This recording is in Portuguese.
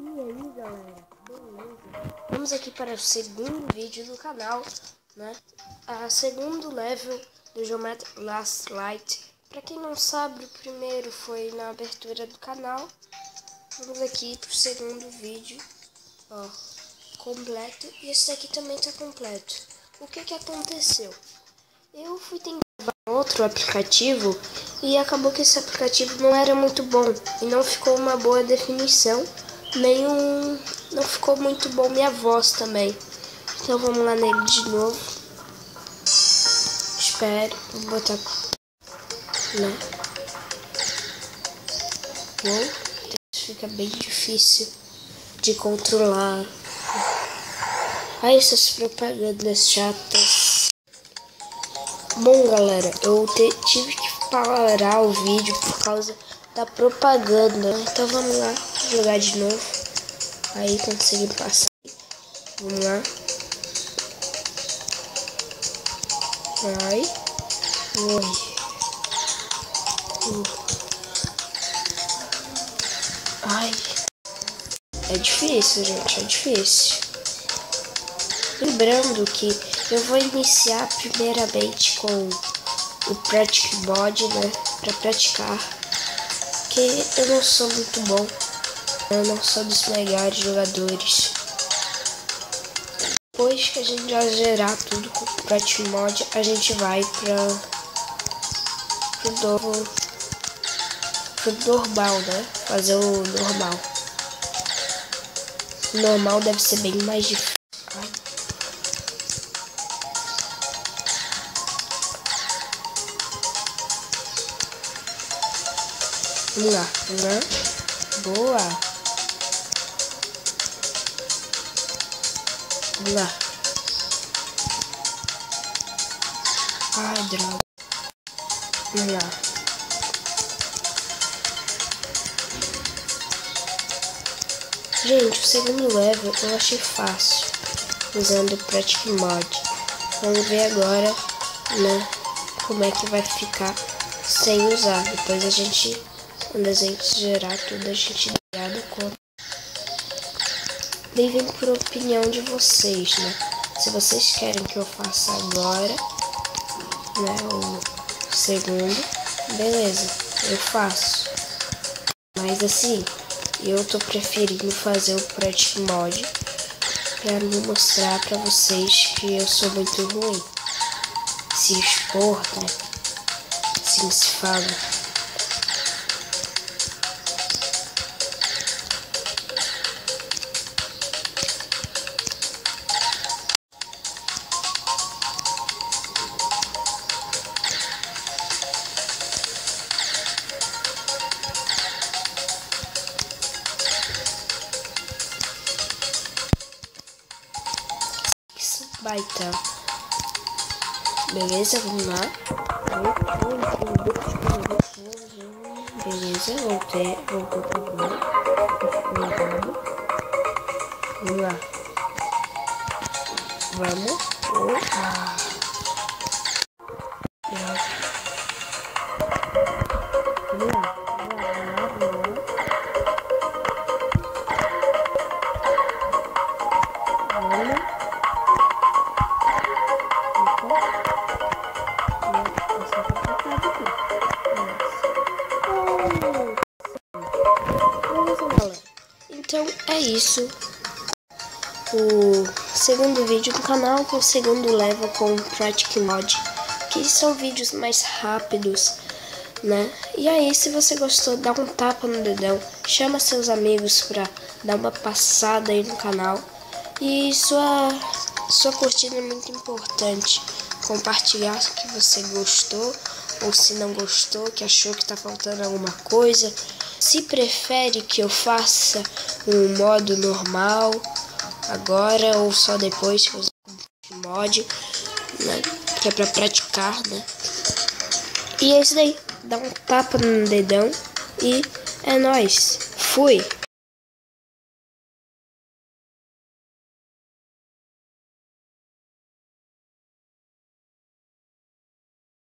E aí galera, beleza? Vamos aqui para o segundo vídeo do canal, né? A segundo level do Geometry Last Light. Para quem não sabe, o primeiro foi na abertura do canal. Vamos aqui para o segundo vídeo, ó, completo. E esse daqui também está completo. O que aconteceu? Eu fui tentar outro aplicativo e acabou que esse aplicativo não era muito bom e não ficou uma boa definição, não ficou muito bom minha voz também. Então vamos lá nele de novo. Espero, vou botar, né? Bom, fica bem difícil de controlar. Ai, essas propagandas chatas. Bom galera, eu tive que parar o vídeo por causa da propaganda. Então vamos lá, jogar de novo. Aí consegui passar. Vamos lá. Ai. Oi. Ai. É difícil, gente, é difícil. Lembrando que eu vou iniciar primeiramente com o Practice Mod, né, para praticar, que eu não sou muito bom, eu não sou dos melhores jogadores. Depois que a gente já zerar tudo com o Practice Mod, a gente vai pro normal, né, fazer o normal. O normal deve ser bem mais difícil. Vamos lá, né? Boa. Vamos lá. Ai, droga. Vamos lá. Gente, o segundo level eu achei fácil, usando o Practice Mod. Vamos ver agora, né, como é que vai ficar sem usar. Depois a gente, quando a gente gerar tudo, a gente dá conta. Levem por opinião de vocês, né? Se vocês querem que eu faça agora, né, o segundo, beleza, eu faço. Mas assim, eu tô preferindo fazer o Practice Mod pra me mostrar pra vocês que eu sou muito ruim. Se expor, né? Assim se fala. Baita. Beleza, vamos lá. Beleza, voltou pra bola. Vamos lá. Vamos. Vamos lá. Então é isso, o segundo vídeo do canal com o segundo level com o Practice Mod, que são vídeos mais rápidos, né? E aí, se você gostou, dá um tapa no dedão, chama seus amigos pra dar uma passada aí no canal, e sua curtida é muito importante. Compartilhar que você gostou, ou se não gostou, que achou que tá faltando alguma coisa. Se prefere que eu faça um modo normal agora ou só depois que eu usar o mod, né, que é pra praticar, né? E é isso daí, dá um tapa no dedão e é nóis. Fui!